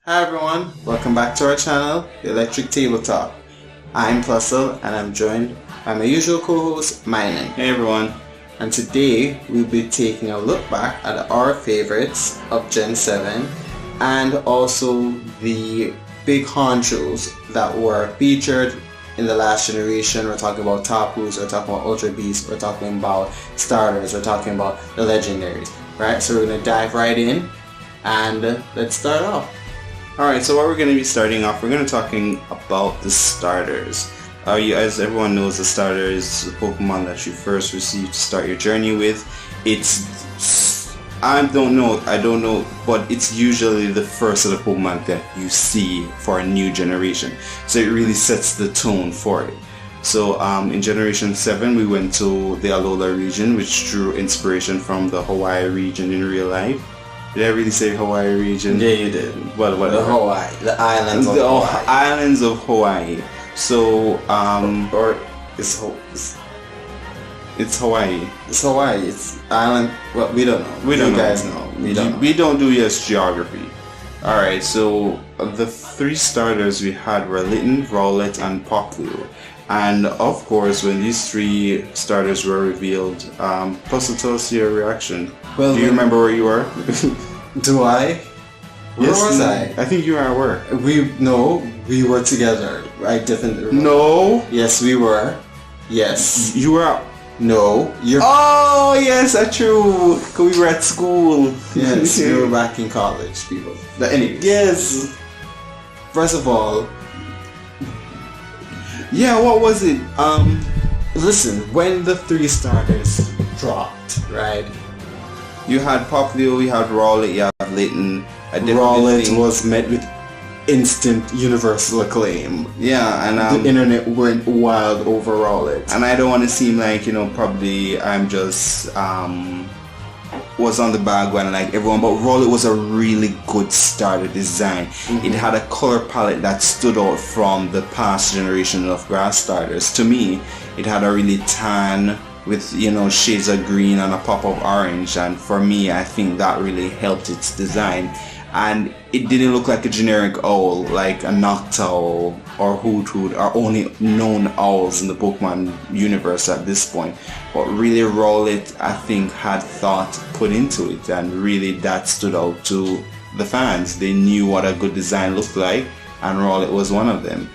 Hi everyone, welcome back to our channel, The Electric Table Talk. I'm Plussel and I'm joined by my usual co-host, Minen. Hey everyone. And today we'll be taking a look back at our favorites of Gen 7 and also the big honchos that were featured in the last generation. We're talking about Top Boost, we're talking about Ultra Beast, we're talking about starters, we're talking about the legendaries, right? So we're going to dive right in and let's start off. Alright, so what we're going to be starting off, we're going to be talking about the starters. As everyone knows, the starter is the Pokemon that you first receive to start your journey with. I don't know, but it's usually the first of the Pokemon that you see for a new generation. So it really sets the tone for it. So in Generation 7, we went to the Alola region, which drew inspiration from the Hawaii region in real life. Did I really say Hawaii region? Yeah, you did. Well, the Hawaii, the islands of Hawaii. Islands of Hawaii. So, or it's Hawaii. It's Hawaii. It's island. Well, we don't know. We don't know. You guys know. We don't do geography. All right. So the three starters we had were Litten, Rowlet, and Popplio. And of course, when these three starters were revealed, plus tell us your reaction. Well, do you remember where you were? Do I? Where was I? I think you were at work. We were together. I definitely remember. No. Yes, we were. Yes. You were out. No. You're. Oh yes, that's true. Cause we were at school. Yes, we were back in college, people. But anyway. Yes. First of all. Yeah, what was it? Listen, when the three starters dropped, right? You had Popplio, you had Rowlet, you had Litten. Rowlet was met with instant universal acclaim. Yeah, and the internet went wild over Rowlet. And I don't want to seem like, probably I'm just was on the bandwagon like everyone, but Rowlet was a really good starter design. Mm-hmm. It had a color palette that stood out from the past generation of grass starters. To me, it had a really tan with shades of green and a pop of orange, and for me I think that really helped its design. And it didn't look like a generic owl like a Noctowl or Hoothoot are only known owls in the Pokemon universe at this point. But really Rowlet, I think, had thought put into it, and really that stood out to the fans. They knew what a good design looked like, and Rowlet was one of them.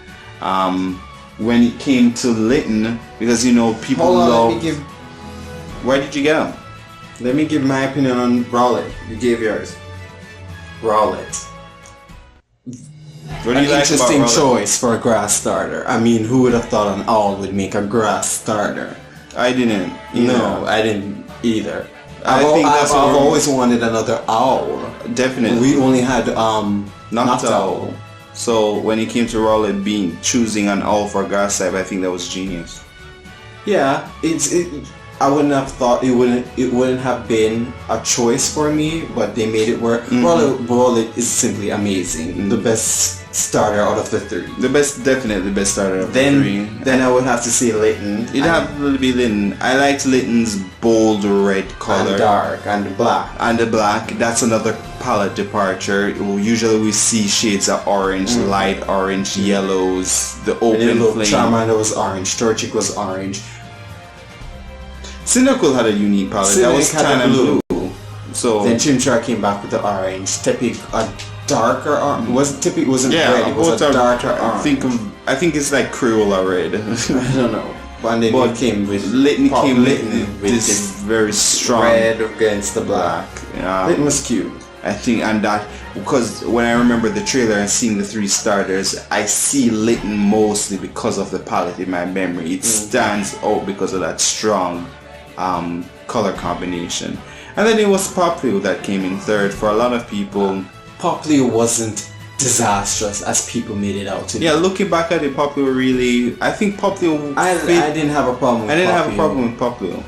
When it came to Litten, because people love... Why did you get him? Let me give my opinion on Rowlet. You gave yours. Rowlet. What do you like interesting about Rowlet? Choice for a grass starter. I mean, who would have thought an owl would make a grass starter? I didn't. No, I didn't either. I've always wanted another owl. Definitely. We only had Noctowl. So when it came to Rowlet choosing an owl for grass type, I think that was genius. Yeah, I wouldn't have thought it wouldn't have been a choice for me, but they made it work. Mm-hmm. Rowlet is simply amazing. Mm-hmm. The best starter out of the three. Definitely the best starter of the three. Then I would have to say Litten. It'd have to be Litten. I liked Litten's bold red color. And dark and black. And the black. That's another palette departure. Usually we see shades of orange, light orange, yellows, the open flame. Charmander was orange. Torchic was orange. Cyndaquil had a unique palette. That was tan and blue. So then Chimchar came back with the orange. Tepic a darker orange. It wasn't red. It was a darker orange. I think it's like Crayola red. I don't know. And then it came with Litten with this very strong red against the black. Litten was cute. I think, and that because when I remember the trailer and seeing the three starters, I see Litten mostly because of the palette in my memory. It stands out because of that strong color combination. And then it was Popplio that came in third. For a lot of people, Popplio wasn't disastrous as people made it out to be. Yeah, looking back at it, Popplio really, I think Popplio I didn't have a problem with have a problem with Popplio.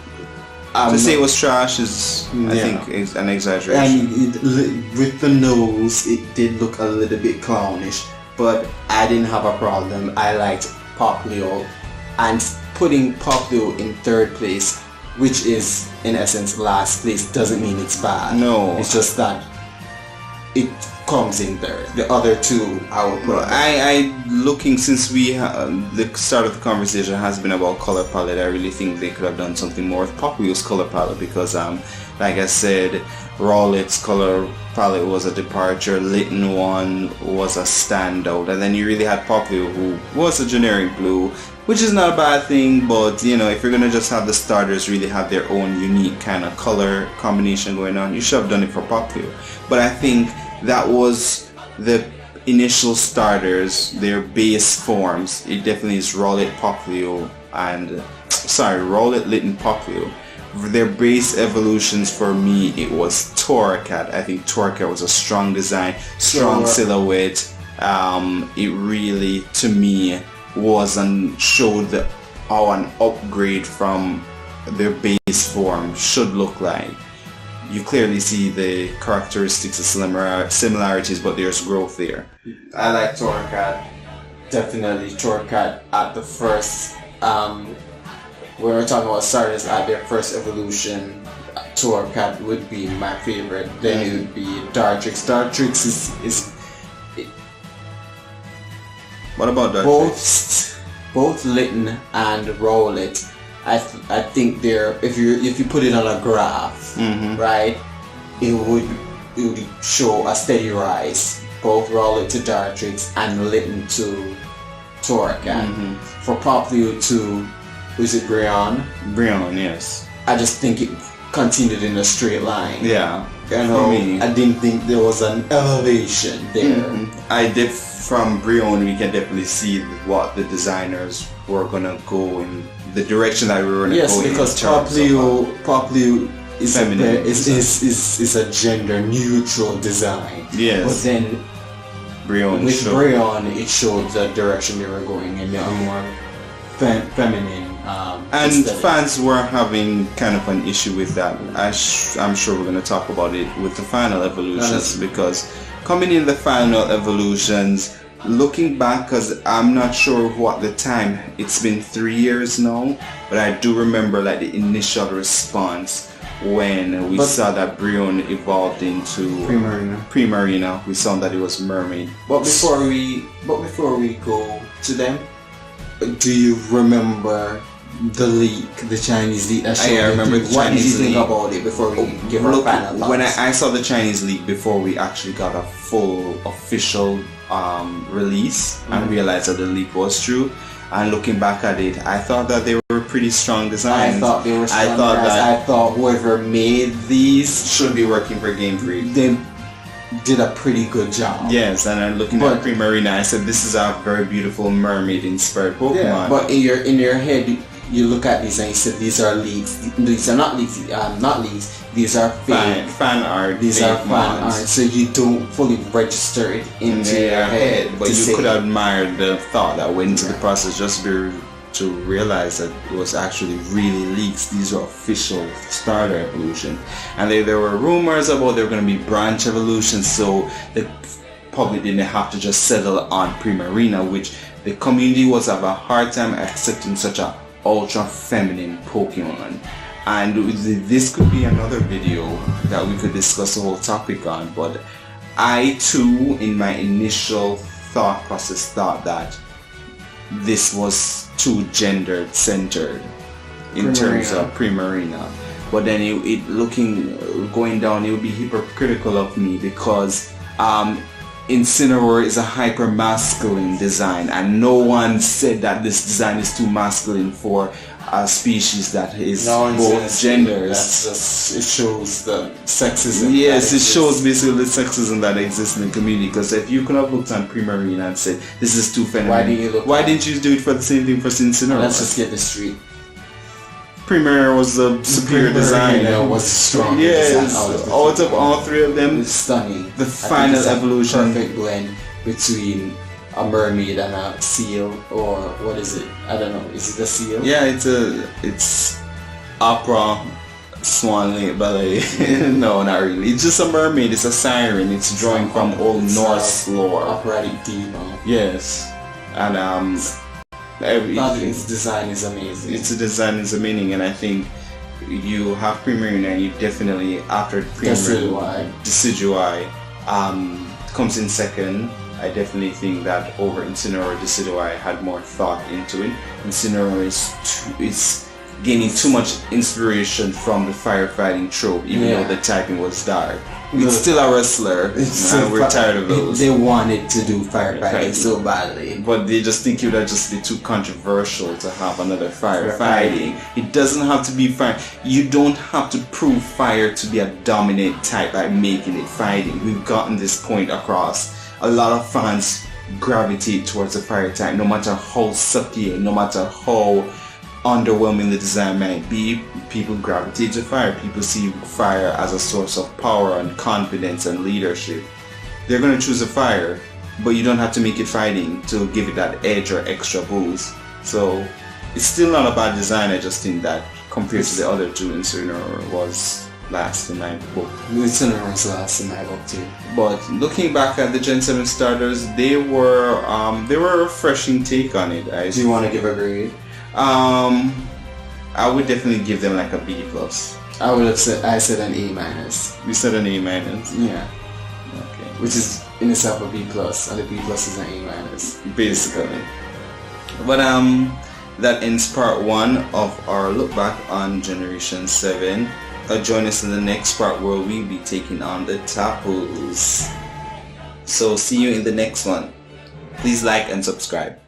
To say it was trash is, I think, is an exaggeration. And with the nose, it did look a little bit clownish, but I didn't have a problem. I liked Popplio, and putting Popplio in third place, which is in essence last place, doesn't mean it's bad. No. It's just that it comes in third. The other two I would put. I looking, since we the start of the conversation has been about color palette, I really think they could have done something more with Populous color palette, because like I said, Rowlett's color palette was a departure, Lytton one was a standout, and then you really had Populous, who was a generic blue, which is not a bad thing, but you know, if you're gonna just have the starters really have their own unique kind of color combination going on, you should have done it for Populous. But I think that was the initial starters, their base forms. It definitely is Rowlett, Populous, and Rowlett, Lytton, Populous. Their base evolutions for me, it was Torracat. I think Torracat was a strong design, strong silhouette. It really, to me, was and showed how an upgrade from their base form should look like. You clearly see the characteristics of similarities, but there's growth there. I like Torracat. Definitely Torracat at the first, when we're talking about starters at their first evolution, Torracat would be my favorite. Then it would be Dartrix. Dartrix is what about Dartrix? Both Lytton and Rowlett, I think they're, if you put it on a graph, right, it would show a steady rise. Both Rowlett to Dartrix and Lytton to Torracat. For Populous to, was it Brionne? Brionne, yes. I just think it continued in a straight line. Yeah. You know, I didn't think there was an elevation there. From Brionne, we can definitely see what the designers were gonna go in, the direction that we were gonna go in. Yes, because Populous is a gender neutral design. Yes. But then Brionne it showed the direction they were going in, a more feminine. And aesthetic. fans were having kind of an issue with that. I'm sure we're gonna talk about it with the final evolutions, because coming in the final evolutions, looking back, because I'm not sure what the time, it's been 3 years now, but I do remember like the initial response when we saw that Brionne evolved into Primarina. We saw that it was Mermaid. But before we go to them, do you remember the leak, the Chinese leak that showed? I remember the Chinese leak. What did you think about it before we give our final thoughts? When I saw the Chinese leak before we actually got a full official release and realized that the leak was true, and looking back at it, I thought that they were pretty strong designs. I thought they were strong I thought whoever made these should be working for Game Freak. They did a pretty good job. Yes, and I'm looking at Primarina, I said this is a very beautiful mermaid inspired Pokemon. Yeah, but in your head, you look at these and you say these are leaks. These are not leaks. These are fake fan art. These are fan art. So you don't fully register it into your head. But you could admire the thought that went into the process just to realize that it was actually really leaks. These are official starter evolution, and there were rumors about there were going to be branch evolutions. So the public didn't have to just settle on Primarina, which the community was having a hard time accepting such a ultra feminine Pokemon. And this could be another video that we could discuss the whole topic on, but I too, in my initial thought process, thought that this was too gender centered in terms of Primarina. But then going down, it would be hypocritical of me, because Incineroar is a hyper masculine design, and no one said that this design is too masculine for a species that is both genders. It shows the sexism. Yes, it shows basically the sexism that exists in the community. Because if you could have looked on Primarina and said this is too feminine, why didn't you do it for the same thing for Incineroar? Let's just get this straight. Primarina was the superior design. Was strong. Yes, out of all three of them, it's stunning. The final evolution, perfect blend between a mermaid and a seal, or what is it? I don't know. Is it a seal? Yeah, it's opera, swan lake ballet. No, not really. It's just a mermaid. It's a siren. It's drawing from Old Norse lore. Operatic diva. Yes, and its design is amazing. Its design is amazing, and I think you have Primarina, and you definitely, after Primarina, Decidueye, comes in second. I definitely think that over Incineroar Decidueye had more thought into it. Incineroar is gaining too much inspiration from the firefighting trope, even though the typing was dark. It's still a wrestler, and we're tired of those. They wanted to do firefighting so badly. But they just think it would just be too controversial to have another firefighting. It doesn't have to be fire. You don't have to prove fire to be a dominant type by making it fighting. We've gotten this point across. A lot of fans gravitate towards the fire type, no matter how sucky, no matter how underwhelming the design might be. People gravitate to fire. People see fire as a source of power and confidence and leadership. They're going to choose a fire, but you don't have to make it fighting to give it that edge or extra boost. So it's still not a bad design. I just think that compared to the other two, Incineroar was last in my book. Incineroar was last in my book too. But looking back at the Gen 7 starters, they were a refreshing take on it. Do you want to give a grade? I would definitely give them like a B+. I said an A-. You said an A-? Yeah. Okay. Which is in itself a B+, and a B+ is an A-. Basically. But that ends part 1 of our look back on Generation 7. Join us in the next part where we'll be taking on the Tapus. So see you in the next one. Please like and subscribe.